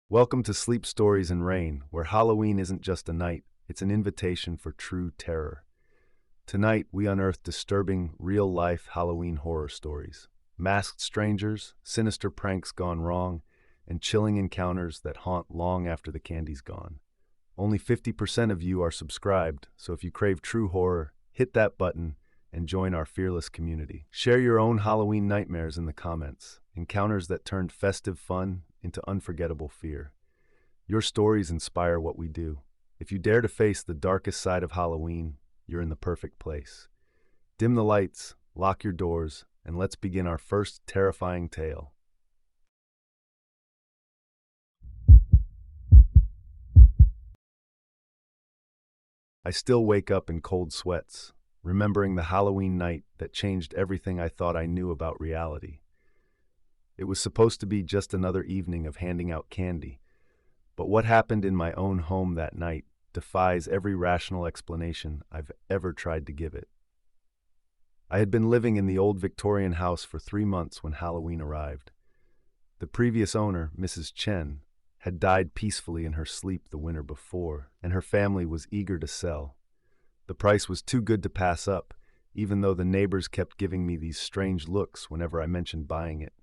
Welcome to Sleep Stories in Rain, where Halloween isn't just a night, it's an invitation for true terror. Tonight, we unearth disturbing, real-life Halloween horror stories. Masked strangers, sinister pranks gone wrong, and chilling encounters that haunt long after the candy's gone. Only 50% of you are subscribed, so if you crave true horror, hit that button and join our fearless community. Share your own Halloween nightmares in the comments, encounters that turned festive fun into unforgettable fear. Your stories inspire what we do. If you dare to face the darkest side of Halloween, you're in the perfect place. Dim the lights, lock your doors, and let's begin our first terrifying tale. I still wake up in cold sweats, remembering the Halloween night that changed everything I thought I knew about reality. It was supposed to be just another evening of handing out candy, but what happened in my own home that night defies every rational explanation I've ever tried to give it. I had been living in the old Victorian house for 3 months when Halloween arrived. The previous owner, Mrs. Chen, had died peacefully in her sleep the winter before, and her family was eager to sell. The price was too good to pass up, even though the neighbors kept giving me these strange looks whenever I mentioned buying it.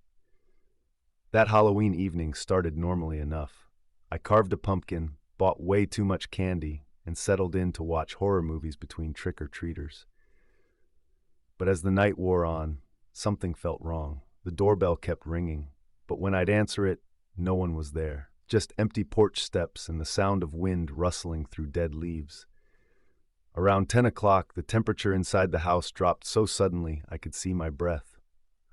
That Halloween evening started normally enough. I carved a pumpkin, bought way too much candy, and settled in to watch horror movies between trick-or-treaters. But as the night wore on, something felt wrong. The doorbell kept ringing, but when I'd answer it, no one was there. Just empty porch steps and the sound of wind rustling through dead leaves. Around 10 o'clock, the temperature inside the house dropped so suddenly I could see my breath.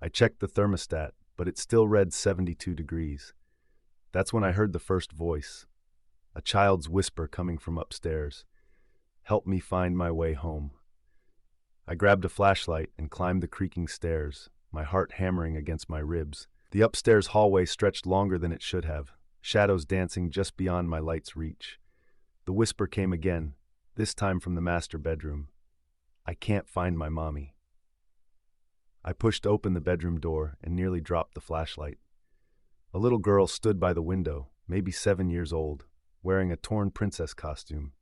I checked the thermostat, but it still read 72 degrees. That's when I heard the first voice, a child's whisper coming from upstairs. "Help me find my way home." I grabbed a flashlight and climbed the creaking stairs, my heart hammering against my ribs. The upstairs hallway stretched longer than it should have, shadows dancing just beyond my light's reach. The whisper came again, this time from the master bedroom. "I can't find my mommy." I pushed open the bedroom door and nearly dropped the flashlight. A little girl stood by the window, maybe 7 years old, wearing a torn princess costume.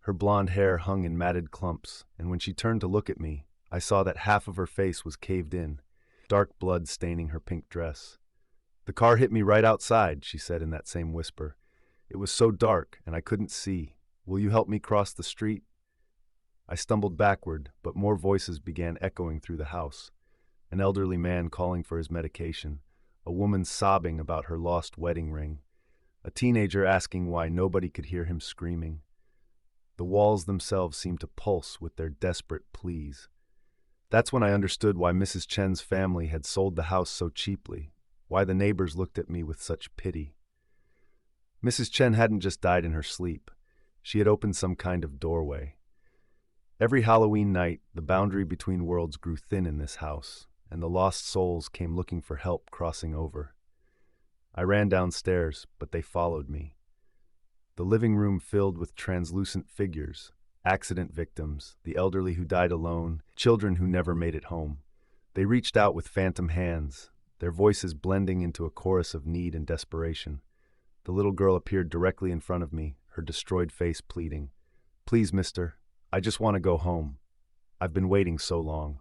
Her blonde hair hung in matted clumps, and when she turned to look at me, I saw that half of her face was caved in, dark blood staining her pink dress. "The car hit me right outside," she said in that same whisper. "It was so dark, and I couldn't see. Will you help me cross the street?" I stumbled backward, but more voices began echoing through the house. An elderly man calling for his medication, a woman sobbing about her lost wedding ring, a teenager asking why nobody could hear him screaming. The walls themselves seemed to pulse with their desperate pleas. That's when I understood why Mrs. Chen's family had sold the house so cheaply, why the neighbors looked at me with such pity. Mrs. Chen hadn't just died in her sleep. She had opened some kind of doorway. Every Halloween night, the boundary between worlds grew thin in this house, and the lost souls came looking for help crossing over. I ran downstairs, but they followed me. The living room filled with translucent figures, accident victims, the elderly who died alone, children who never made it home. They reached out with phantom hands, their voices blending into a chorus of need and desperation. The little girl appeared directly in front of me, her destroyed face pleading, "Please, mister, I just want to go home. I've been waiting so long."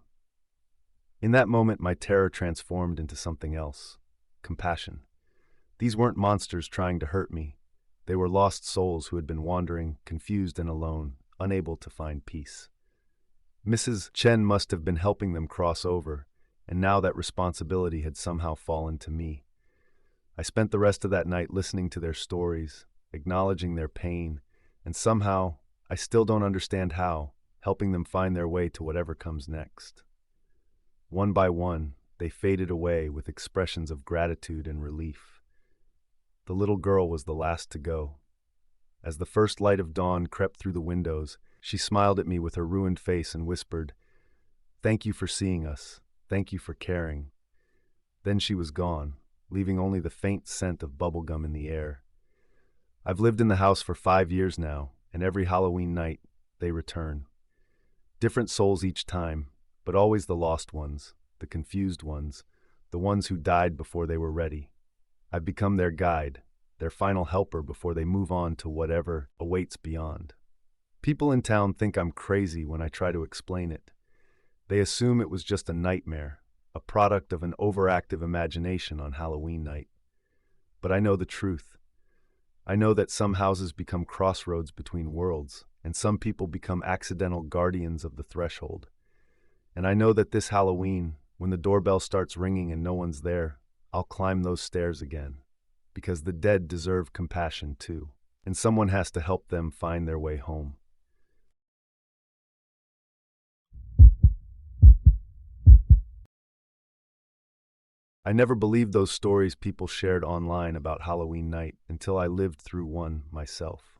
In that moment, my terror transformed into something else, compassion. These weren't monsters trying to hurt me. They were lost souls who had been wandering, confused and alone, unable to find peace. Mrs. Chen must have been helping them cross over, and now that responsibility had somehow fallen to me. I spent the rest of that night listening to their stories, acknowledging their pain, and somehow, I still don't understand how, helping them find their way to whatever comes next. One by one, they faded away with expressions of gratitude and relief. The little girl was the last to go. As the first light of dawn crept through the windows, she smiled at me with her ruined face and whispered, "Thank you for seeing us. Thank you for caring." Then she was gone, leaving only the faint scent of bubblegum in the air. I've lived in the house for 5 years now, and every Halloween night, they return. Different souls each time, but always the lost ones, the confused ones, the ones who died before they were ready. I've become their guide, their final helper before they move on to whatever awaits beyond. People in town think I'm crazy when I try to explain it. They assume it was just a nightmare, a product of an overactive imagination on Halloween night. But I know the truth. I know that some houses become crossroads between worlds, and some people become accidental guardians of the threshold. And I know that this Halloween, when the doorbell starts ringing and no one's there, I'll climb those stairs again. Because the dead deserve compassion too, and someone has to help them find their way home. I never believed those stories people shared online about Halloween night until I lived through one myself.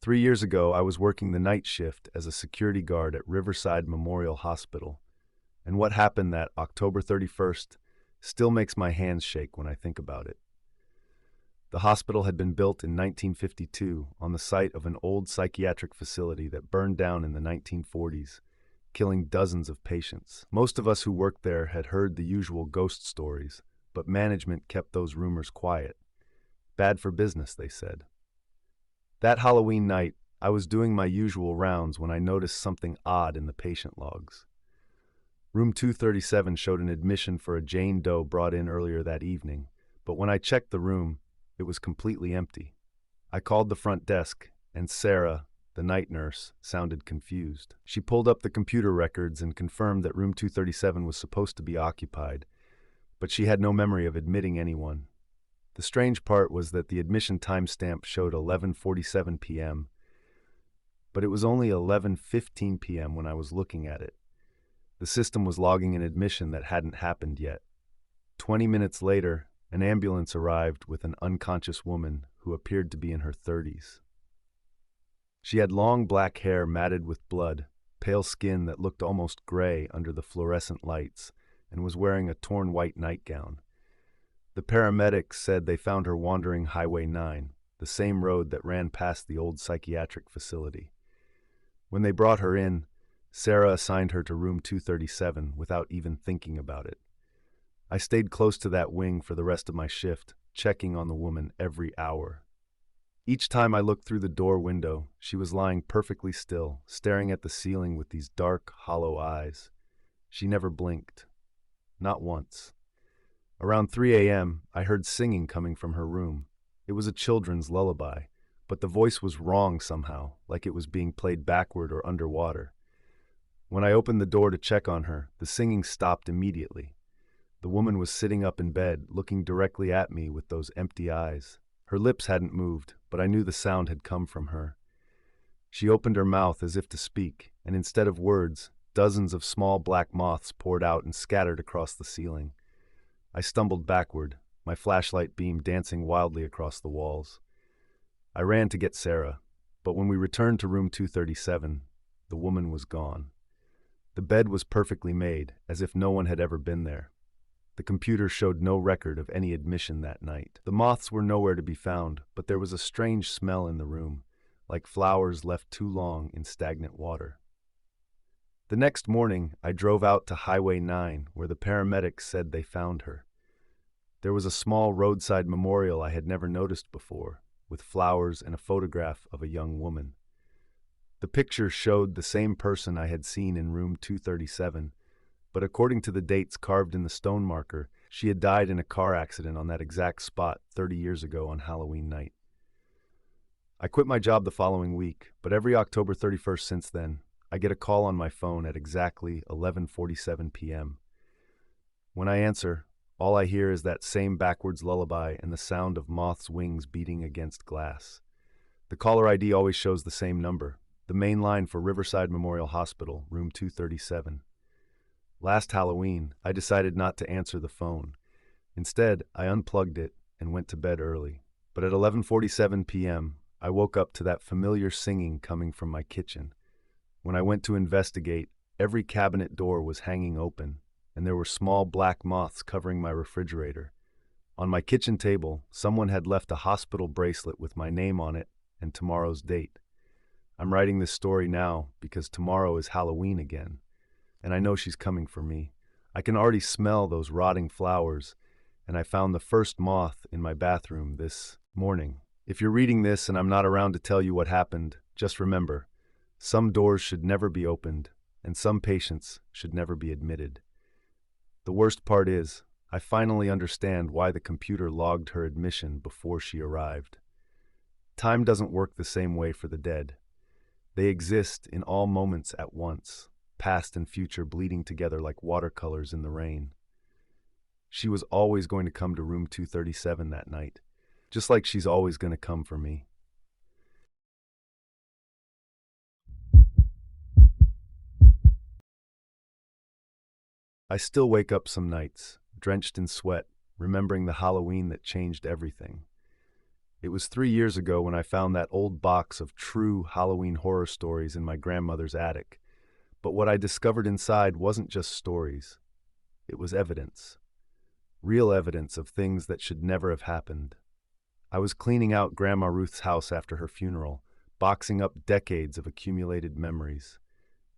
3 years ago, I was working the night shift as a security guard at Riverside Memorial Hospital, and what happened that October 31st still makes my hands shake when I think about it. The hospital had been built in 1952 on the site of an old psychiatric facility that burned down in the 1940s, killing dozens of patients. Most of us who worked there had heard the usual ghost stories, but management kept those rumors quiet. Bad for business, they said. That Halloween night, I was doing my usual rounds when I noticed something odd in the patient logs. Room 237 showed an admission for a Jane Doe brought in earlier that evening, but when I checked the room, it was completely empty. I called the front desk, and Sarah, the night nurse, sounded confused. She pulled up the computer records and confirmed that room 237 was supposed to be occupied, but she had no memory of admitting anyone. The strange part was that the admission timestamp showed 11:47 p.m., but it was only 11:15 p.m. when I was looking at it. The system was logging an admission that hadn't happened yet. 20 minutes later, an ambulance arrived with an unconscious woman who appeared to be in her 30s. She had long black hair matted with blood, pale skin that looked almost gray under the fluorescent lights, and was wearing a torn white nightgown. The paramedics said they found her wandering Highway 9, the same road that ran past the old psychiatric facility. When they brought her in, Sarah assigned her to room 237 without even thinking about it. I stayed close to that wing for the rest of my shift, checking on the woman every hour. Each time I looked through the door window, she was lying perfectly still, staring at the ceiling with these dark, hollow eyes. She never blinked. Not once. Around 3 a.m., I heard singing coming from her room. It was a children's lullaby, but the voice was wrong somehow, like it was being played backward or underwater. When I opened the door to check on her, the singing stopped immediately. The woman was sitting up in bed, looking directly at me with those empty eyes. Her lips hadn't moved, but I knew the sound had come from her. She opened her mouth as if to speak, and instead of words, dozens of small black moths poured out and scattered across the ceiling. I stumbled backward, my flashlight beam dancing wildly across the walls. I ran to get Sarah, but when we returned to room 237, the woman was gone. The bed was perfectly made, as if no one had ever been there. The computer showed no record of any admission that night. The moths were nowhere to be found, but there was a strange smell in the room, like flowers left too long in stagnant water. The next morning, I drove out to Highway 9, where the paramedics said they found her. There was a small roadside memorial I had never noticed before, with flowers and a photograph of a young woman. The picture showed the same person I had seen in room 237, but according to the dates carved in the stone marker, she had died in a car accident on that exact spot 30 years ago on Halloween night. I quit my job the following week, but every October 31st since then, I get a call on my phone at exactly 11:47 p.m. When I answer, all I hear is that same backwards lullaby and the sound of moths' wings beating against glass. The caller ID always shows the same number, the main line for Riverside Memorial Hospital, room 237. Last Halloween, I decided not to answer the phone. Instead, I unplugged it and went to bed early. But at 11:47 p.m., I woke up to that familiar singing coming from my kitchen. When I went to investigate, every cabinet door was hanging open, and there were small black moths covering my refrigerator. On my kitchen table, someone had left a hospital bracelet with my name on it and tomorrow's date. I'm writing this story now because tomorrow is Halloween again, and I know she's coming for me. I can already smell those rotting flowers, and I found the first moth in my bathroom this morning. If you're reading this and I'm not around to tell you what happened, just remember, some doors should never be opened, and some patients should never be admitted. The worst part is, I finally understand why the computer logged her admission before she arrived. Time doesn't work the same way for the dead. They exist in all moments at once, past and future bleeding together like watercolors in the rain. She was always going to come to room 237 that night, just like she's always going to come for me. I still wake up some nights, drenched in sweat, remembering the Halloween that changed everything. It was 3 years ago when I found that old box of true Halloween horror stories in my grandmother's attic. But what I discovered inside wasn't just stories. It was evidence. Real evidence of things that should never have happened. I was cleaning out Grandma Ruth's house after her funeral, boxing up decades of accumulated memories.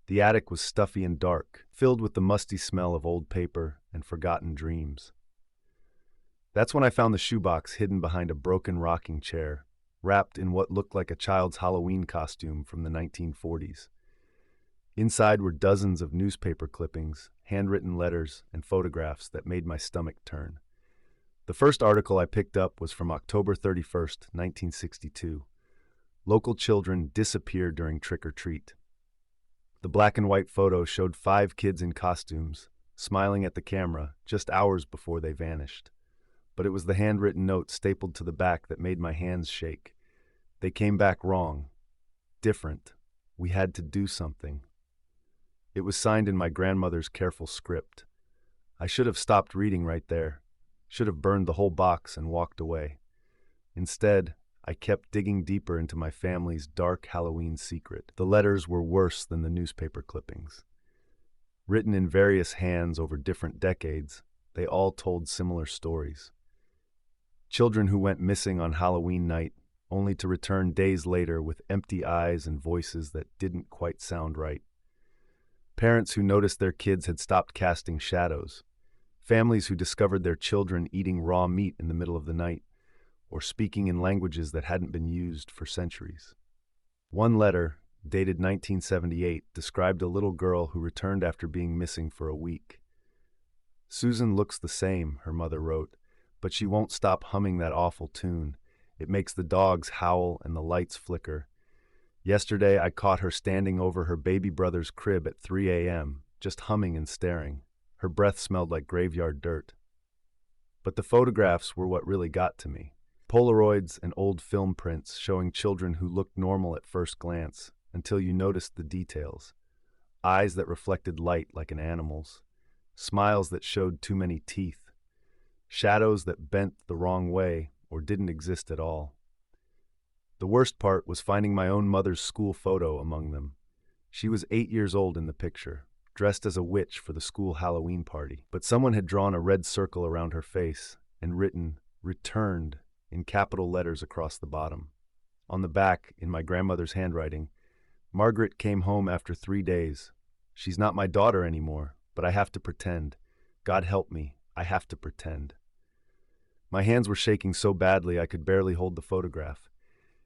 The attic was stuffy and dark, filled with the musty smell of old paper and forgotten dreams. That's when I found the shoebox hidden behind a broken rocking chair, wrapped in what looked like a child's Halloween costume from the 1940s. Inside were dozens of newspaper clippings, handwritten letters, and photographs that made my stomach turn. The first article I picked up was from October 31st, 1962. Local children disappeared during trick-or-treat. The black and white photo showed 5 kids in costumes, smiling at the camera just hours before they vanished. But it was the handwritten note stapled to the back that made my hands shake. They came back wrong. Different. We had to do something. It was signed in my grandmother's careful script. I should have stopped reading right there. Should have burned the whole box and walked away. Instead, I kept digging deeper into my family's dark Halloween secret. The letters were worse than the newspaper clippings. Written in various hands over different decades, they all told similar stories. Children who went missing on Halloween night, only to return days later with empty eyes and voices that didn't quite sound right. Parents who noticed their kids had stopped casting shadows. Families who discovered their children eating raw meat in the middle of the night, or speaking in languages that hadn't been used for centuries. One letter, dated 1978, described a little girl who returned after being missing for a week. "Susan looks the same," her mother wrote, "but she won't stop humming that awful tune. It makes the dogs howl and the lights flicker. Yesterday I caught her standing over her baby brother's crib at 3 a.m., just humming and staring. Her breath smelled like graveyard dirt." But the photographs were what really got to me. Polaroids and old film prints showing children who looked normal at first glance, until you noticed the details. Eyes that reflected light like an animal's. Smiles that showed too many teeth. Shadows that bent the wrong way or didn't exist at all. The worst part was finding my own mother's school photo among them. She was 8 years old in the picture, dressed as a witch for the school Halloween party. But someone had drawn a red circle around her face and written, "Returned," in capital letters across the bottom. On the back, in my grandmother's handwriting, "Margaret came home after 3 days. She's not my daughter anymore, but I have to pretend. God help me, I have to pretend." My hands were shaking so badly I could barely hold the photograph.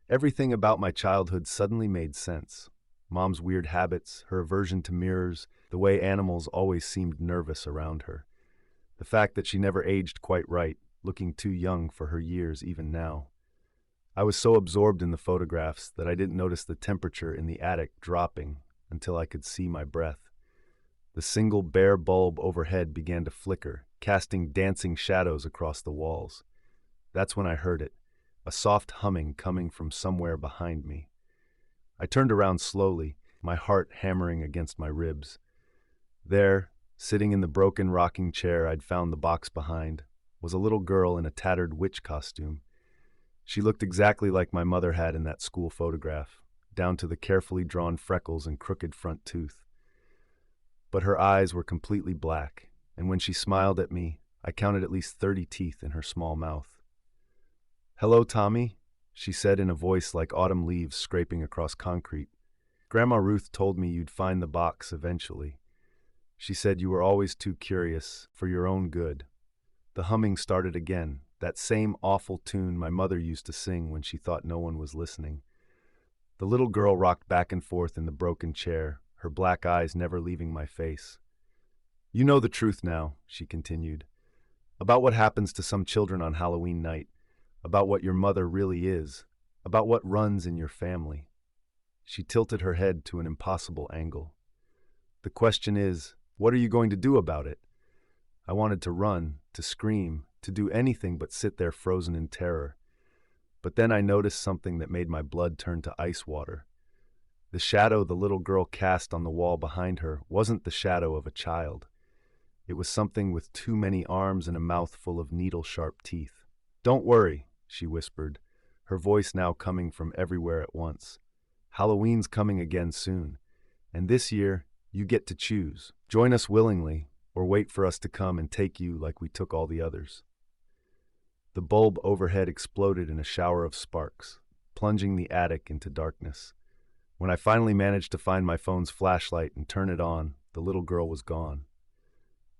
Everything about my childhood suddenly made sense. Mom's weird habits, her aversion to mirrors, the way animals always seemed nervous around her. The fact that she never aged quite right, looking too young for her years even now. I was so absorbed in the photographs that I didn't notice the temperature in the attic dropping until I could see my breath. The single bare bulb overhead began to flicker, casting dancing shadows across the walls. That's when I heard it, a soft humming coming from somewhere behind me. I turned around slowly, my heart hammering against my ribs. There, sitting in the broken rocking chair I'd found the box behind, was a little girl in a tattered witch costume. She looked exactly like my mother had in that school photograph, down to the carefully drawn freckles and crooked front tooth. But her eyes were completely black, and when she smiled at me, I counted at least 30 teeth in her small mouth. "Hello, Tommy," she said in a voice like autumn leaves scraping across concrete. "Grandma Ruth told me you'd find the box eventually. She said you were always too curious, for your own good. The humming started again, that same awful tune my mother used to sing when she thought no one was listening. The little girl rocked back and forth in the broken chair, her black eyes never leaving my face. "You know the truth now," she continued, "about what happens to some children on Halloween night, about what your mother really is, about what runs in your family." She tilted her head to an impossible angle. "The question is, what are you going to do about it?" I wanted to run, to scream, to do anything but sit there frozen in terror. But then I noticed something that made my blood turn to ice water. The shadow the little girl cast on the wall behind her wasn't the shadow of a child. It was something with too many arms and a mouth full of needle-sharp teeth. "Don't worry," she whispered, her voice now coming from everywhere at once. "Halloween's coming again soon, and this year you get to choose. Join us willingly, or wait for us to come and take you like we took all the others." The bulb overhead exploded in a shower of sparks, plunging the attic into darkness. When I finally managed to find my phone's flashlight and turn it on, the little girl was gone.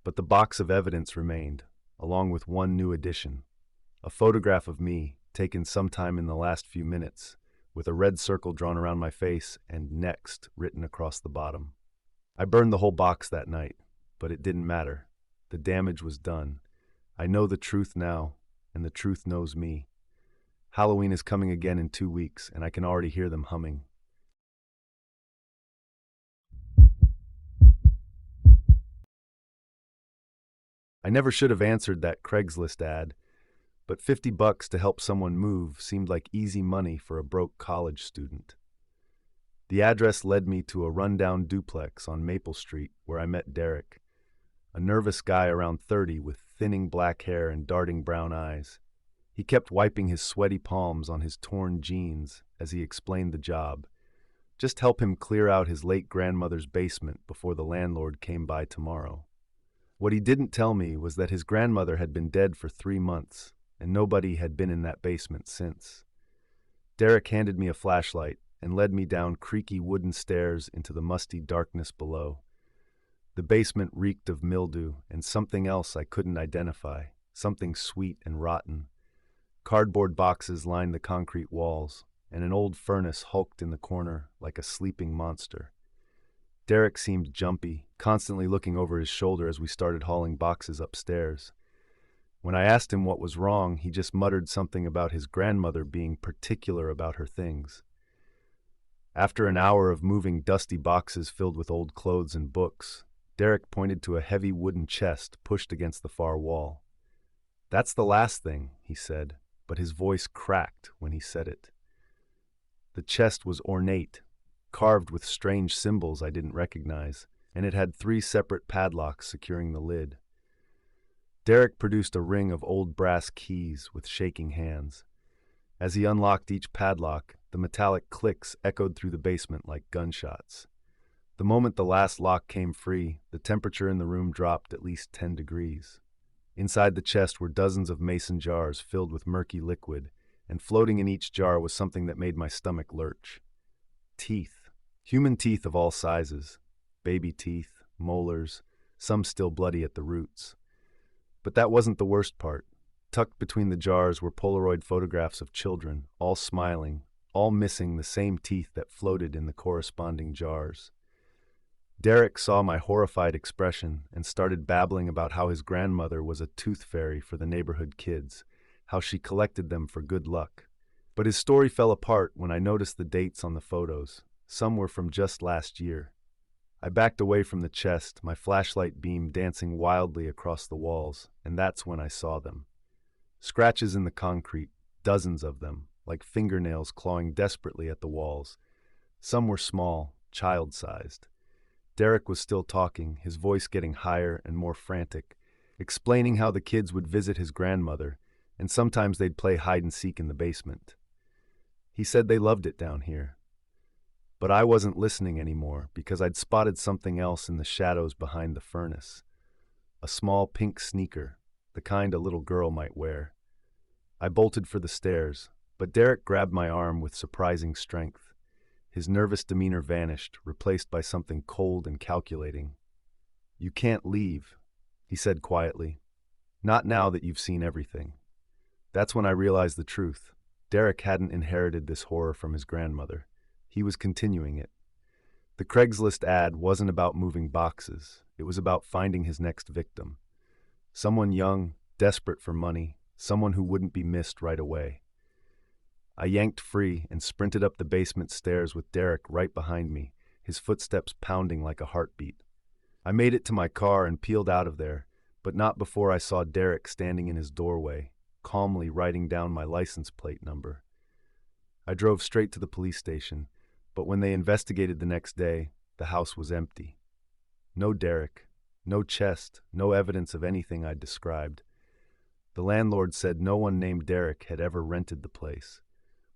But the box of evidence remained, along with one new addition: a photograph of me, taken sometime in the last few minutes, with a red circle drawn around my face and "Next" written across the bottom. I burned the whole box that night, but it didn't matter. The damage was done. I know the truth now, and the truth knows me. Halloween is coming again in 2 weeks, and I can already hear them humming. I never should have answered that Craigslist ad, but $50 to help someone move seemed like easy money for a broke college student. The address led me to a rundown duplex on Maple Street where I met Derek, a nervous guy around 30 with thinning black hair and darting brown eyes. He kept wiping his sweaty palms on his torn jeans as he explained the job. Just help him clear out his late grandmother's basement before the landlord came by tomorrow. What he didn't tell me was that his grandmother had been dead for 3 months, and nobody had been in that basement since. Derek handed me a flashlight and led me down creaky wooden stairs into the musty darkness below. The basement reeked of mildew and something else I couldn't identify, something sweet and rotten. Cardboard boxes lined the concrete walls, and an old furnace hulked in the corner like a sleeping monster. Derek seemed jumpy, constantly looking over his shoulder as we started hauling boxes upstairs. When I asked him what was wrong, he just muttered something about his grandmother being particular about her things. After an hour of moving dusty boxes filled with old clothes and books, Derek pointed to a heavy wooden chest pushed against the far wall. "That's the last thing," he said, but his voice cracked when he said it. The chest was ornate, carved with strange symbols I didn't recognize, and it had 3 separate padlocks securing the lid. Derek produced a ring of old brass keys with shaking hands. As he unlocked each padlock, the metallic clicks echoed through the basement like gunshots. The moment the last lock came free, the temperature in the room dropped at least 10 degrees. Inside the chest were dozens of mason jars filled with murky liquid, and floating in each jar was something that made my stomach lurch. Teeth. Human teeth of all sizes. Baby teeth, molars, some still bloody at the roots. But that wasn't the worst part. Tucked between the jars were Polaroid photographs of children, all smiling, all missing the same teeth that floated in the corresponding jars. Derek saw my horrified expression and started babbling about how his grandmother was a tooth fairy for the neighborhood kids, how she collected them for good luck. But his story fell apart when I noticed the dates on the photos. Some were from just last year. I backed away from the chest, my flashlight beam dancing wildly across the walls, and that's when I saw them. Scratches in the concrete, dozens of them, like fingernails clawing desperately at the walls. Some were small, child-sized. Derek was still talking, his voice getting higher and more frantic, explaining how the kids would visit his grandmother, and sometimes they'd play hide-and-seek in the basement. He said they loved it down here. But I wasn't listening anymore because I'd spotted something else in the shadows behind the furnace. A small pink sneaker, the kind a little girl might wear. I bolted for the stairs, but Derek grabbed my arm with surprising strength. His nervous demeanor vanished, replaced by something cold and calculating. "You can't leave," he said quietly. Not now that you've seen everything. That's when I realized the truth. Derek hadn't inherited this horror from his grandmother. He was continuing it. The Craigslist ad wasn't about moving boxes. It was about finding his next victim. Someone young, desperate for money, someone who wouldn't be missed right away. I yanked free and sprinted up the basement stairs with Derek right behind me, his footsteps pounding like a heartbeat. I made it to my car and peeled out of there, but not before I saw Derek standing in his doorway, calmly writing down my license plate number. I drove straight to the police station, but when they investigated the next day, the house was empty. No Derek, no chest, no evidence of anything I'd described. The landlord said no one named Derek had ever rented the place.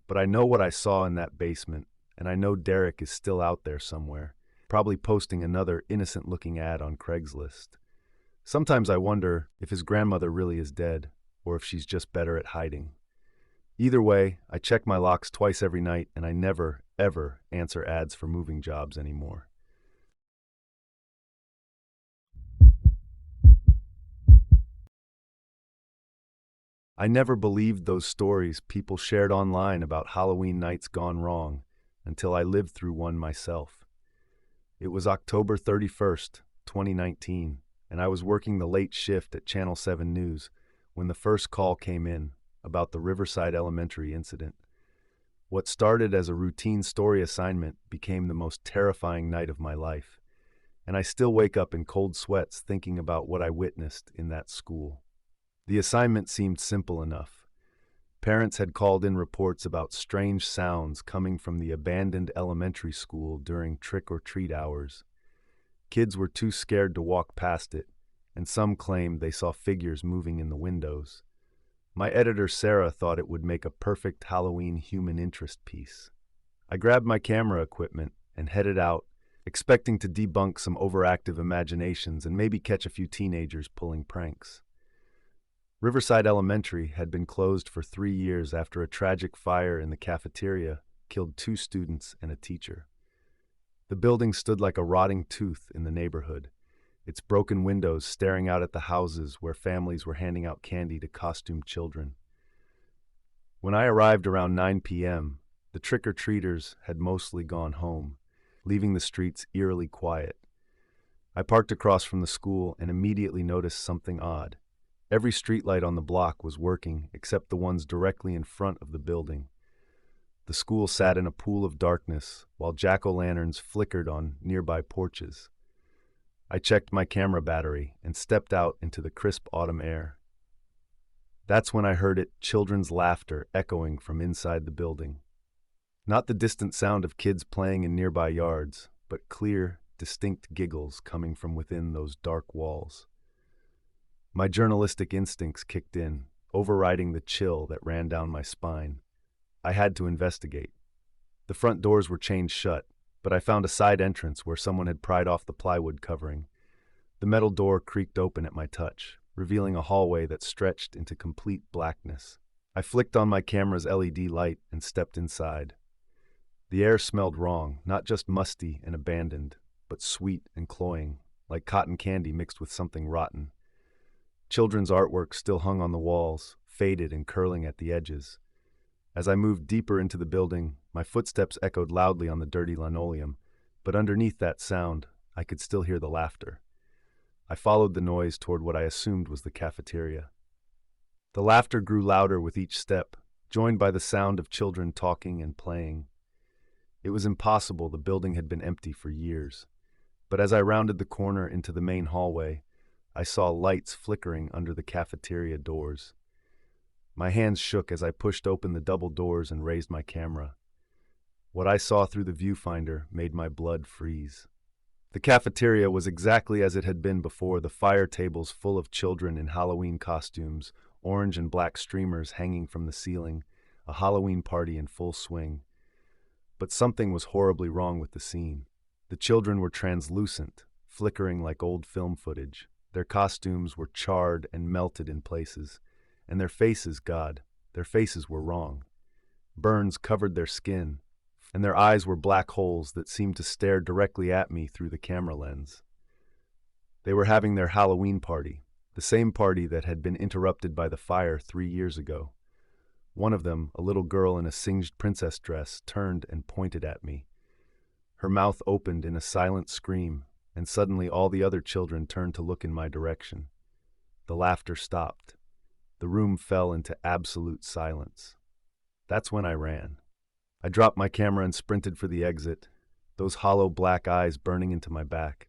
But I know what I saw in that basement, and I know Derek is still out there somewhere, probably posting another innocent-looking ad on Craigslist. Sometimes I wonder if his grandmother really is dead, or if she's just better at hiding. Either way, I check my locks twice every night, and I never, ever answer ads for moving jobs anymore. I never believed those stories people shared online about Halloween nights gone wrong until I lived through one myself. It was October 31st, 2019, and I was working the late shift at Channel 7 News when the first call came in about the Riverside Elementary incident. What started as a routine story assignment became the most terrifying night of my life, and I still wake up in cold sweats thinking about what I witnessed in that school. The assignment seemed simple enough. Parents had called in reports about strange sounds coming from the abandoned elementary school during trick-or-treat hours. Kids were too scared to walk past it, and some claimed they saw figures moving in the windows. My editor, Sarah, thought it would make a perfect Halloween human interest piece. I grabbed my camera equipment and headed out, expecting to debunk some overactive imaginations and maybe catch a few teenagers pulling pranks. Riverside Elementary had been closed for 3 years after a tragic fire in the cafeteria killed 2 students and a teacher. The building stood like a rotting tooth in the neighborhood, its broken windows staring out at the houses where families were handing out candy to costumed children. When I arrived around 9 p.m., the trick-or-treaters had mostly gone home, leaving the streets eerily quiet. I parked across from the school and immediately noticed something odd. Every streetlight on the block was working except the ones directly in front of the building. The school sat in a pool of darkness while jack-o'-lanterns flickered on nearby porches. I checked my camera battery and stepped out into the crisp autumn air. That's when I heard children's laughter echoing from inside the building. Not the distant sound of kids playing in nearby yards, but clear, distinct giggles coming from within those dark walls. My journalistic instincts kicked in, overriding the chill that ran down my spine. I had to investigate. The front doors were chained shut, but I found a side entrance where someone had pried off the plywood covering. The metal door creaked open at my touch, revealing a hallway that stretched into complete blackness. I flicked on my camera's LED light and stepped inside. The air smelled wrong, not just musty and abandoned, but sweet and cloying, like cotton candy mixed with something rotten. Children's artwork still hung on the walls, faded and curling at the edges. As I moved deeper into the building, my footsteps echoed loudly on the dirty linoleum, but underneath that sound, I could still hear the laughter. I followed the noise toward what I assumed was the cafeteria. The laughter grew louder with each step, joined by the sound of children talking and playing. It was impossible the building had been empty for years, but as I rounded the corner into the main hallway, I saw lights flickering under the cafeteria doors. My hands shook as I pushed open the double doors and raised my camera. What I saw through the viewfinder made my blood freeze. The cafeteria was exactly as it had been before, the fire tables full of children in Halloween costumes, orange and black streamers hanging from the ceiling, a Halloween party in full swing. But something was horribly wrong with the scene. The children were translucent, flickering like old film footage. Their costumes were charred and melted in places, and their faces, God, their faces were wrong. Burns covered their skin, and their eyes were black holes that seemed to stare directly at me through the camera lens. They were having their Halloween party, the same party that had been interrupted by the fire 3 years ago. One of them, a little girl in a singed princess dress, turned and pointed at me. Her mouth opened in a silent scream, and suddenly all the other children turned to look in my direction. The laughter stopped. The room fell into absolute silence. That's when I ran. I dropped my camera and sprinted for the exit, those hollow black eyes burning into my back.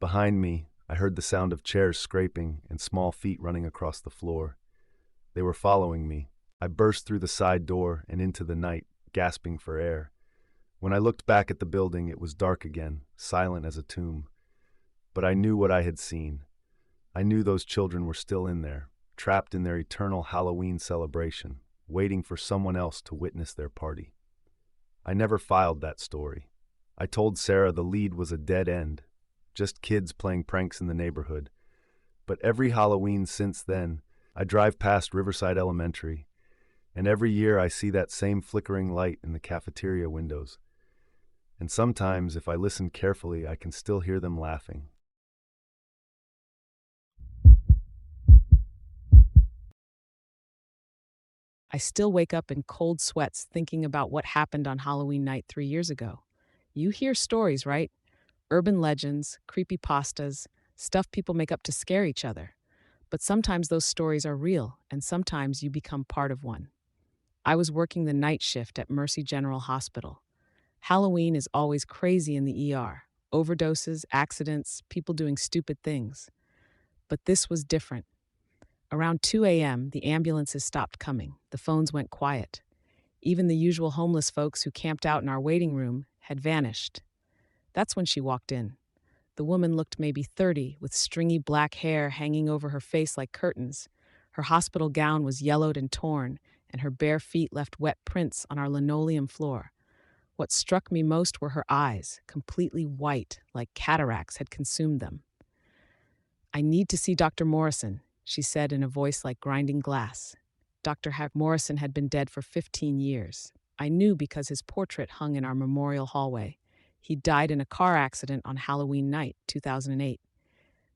Behind me, I heard the sound of chairs scraping and small feet running across the floor. They were following me. I burst through the side door and into the night, gasping for air. When I looked back at the building, it was dark again, silent as a tomb. But I knew what I had seen. I knew those children were still in there, trapped in their eternal Halloween celebration, waiting for someone else to witness their party. I never filed that story. I told Sarah the lead was a dead end, just kids playing pranks in the neighborhood. But every Halloween since then, I drive past Riverside Elementary, and every year I see that same flickering light in the cafeteria windows. And sometimes, if I listen carefully, I can still hear them laughing. I still wake up in cold sweats thinking about what happened on Halloween night 3 years ago. You hear stories, right? Urban legends, creepypastas, stuff people make up to scare each other. But sometimes those stories are real, and sometimes you become part of one. I was working the night shift at Mercy General Hospital. Halloween is always crazy in the ER. Overdoses, accidents, people doing stupid things. But this was different. Around 2 a.m., the ambulances stopped coming. The phones went quiet. Even the usual homeless folks who camped out in our waiting room had vanished. That's when she walked in. The woman looked maybe 30, with stringy black hair hanging over her face like curtains. Her hospital gown was yellowed and torn, and her bare feet left wet prints on our linoleum floor. What struck me most were her eyes, completely white, like cataracts had consumed them. "I need to see Dr. Morrison," she said in a voice like grinding glass. Dr. Morrison had been dead for 15 years. I knew because his portrait hung in our memorial hallway. He died in a car accident on Halloween night, 2008.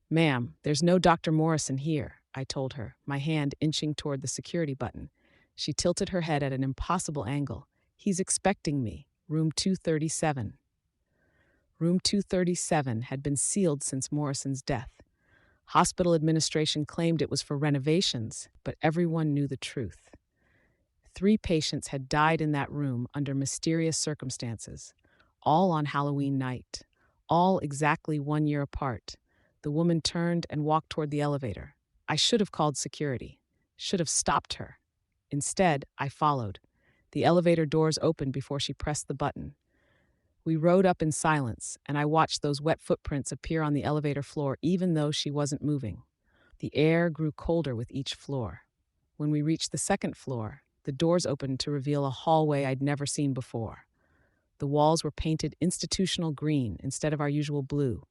"Ma'am, there's no Dr. Morrison here," I told her, my hand inching toward the security button. She tilted her head at an impossible angle. "He's expecting me. Room 237. Room 237 had been sealed since Morrison's death. Hospital administration claimed it was for renovations, but everyone knew the truth. 3 patients had died in that room under mysterious circumstances, all on Halloween night, all exactly 1 year apart. The woman turned and walked toward the elevator. I should have called security, should have stopped her. Instead, I followed. The elevator doors opened before she pressed the button. We rode up in silence, and I watched those wet footprints appear on the elevator floor even though she wasn't moving. The air grew colder with each floor. When we reached the second floor, the doors opened to reveal a hallway I'd never seen before. The walls were painted institutional green instead of our usual blue.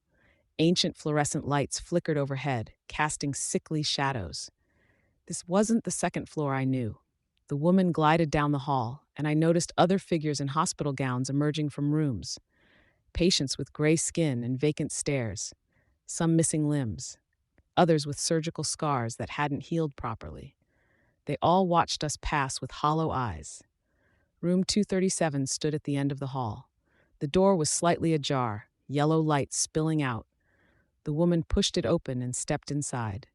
Ancient fluorescent lights flickered overhead, casting sickly shadows. This wasn't the second floor I knew. The woman glided down the hall, and I noticed other figures in hospital gowns emerging from rooms. Patients with gray skin and vacant stares, some missing limbs, others with surgical scars that hadn't healed properly. They all watched us pass with hollow eyes. Room 237 stood at the end of the hall. The door was slightly ajar, yellow light spilling out. The woman pushed it open and stepped inside.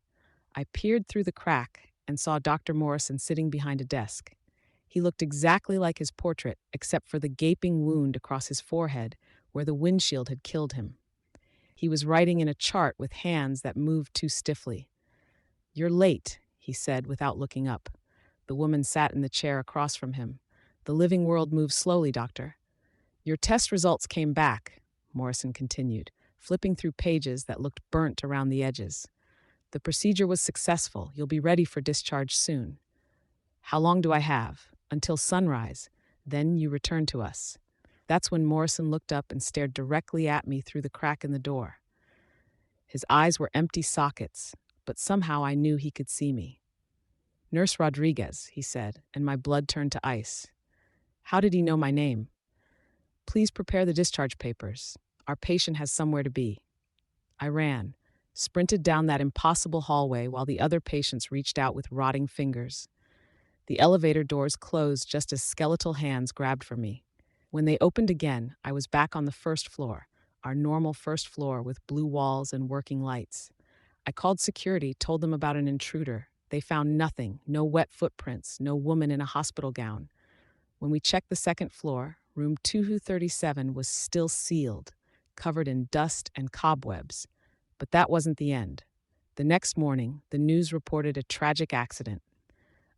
I peered through the crack and saw Dr. Morrison sitting behind a desk. He looked exactly like his portrait, except for the gaping wound across his forehead where the windshield had killed him. He was writing in a chart with hands that moved too stiffly. "You're late," he said without looking up. The woman sat in the chair across from him. "The living world moves slowly, doctor." "Your test results came back," Morrison continued, flipping through pages that looked burnt around the edges. "The procedure was successful. You'll be ready for discharge soon." "How long do I have?" "Until sunrise. Then you return to us." That's when Morrison looked up and stared directly at me through the crack in the door. His eyes were empty sockets, but somehow I knew he could see me. "Nurse Rodriguez," he said, and my blood turned to ice. How did he know my name? "Please prepare the discharge papers. Our patient has somewhere to be." I ran. sprinted down that impossible hallway while the other patients reached out with rotting fingers. The elevator doors closed just as skeletal hands grabbed for me. When they opened again, I was back on the first floor, our normal first floor with blue walls and working lights. I called security, told them about an intruder. They found nothing, no wet footprints, no woman in a hospital gown. When we checked the second floor, room 237 was still sealed, covered in dust and cobwebs. But that wasn't the end. The next morning, the news reported a tragic accident.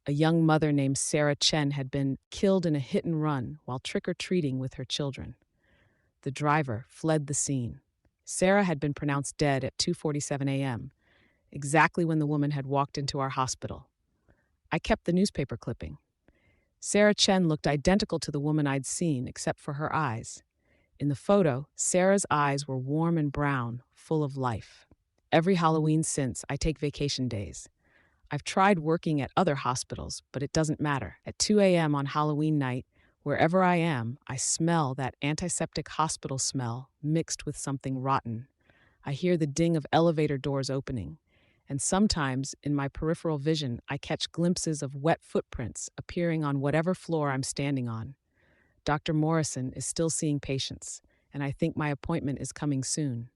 A young mother named Sarah Chen had been killed in a hit and run while trick-or-treating with her children. The driver fled the scene. Sarah had been pronounced dead at 2:47 a.m., exactly when the woman had walked into our hospital. I kept the newspaper clipping. Sarah Chen looked identical to the woman I'd seen, except for her eyes. In the photo, Sarah's eyes were warm and brown, full of life. Every Halloween since, I take vacation days. I've tried working at other hospitals, but it doesn't matter. At 2 a.m. on Halloween night, wherever I am, I smell that antiseptic hospital smell mixed with something rotten. I hear the ding of elevator doors opening. And sometimes, in my peripheral vision, I catch glimpses of wet footprints appearing on whatever floor I'm standing on. Dr. Morrison is still seeing patients, and I think my appointment is coming soon.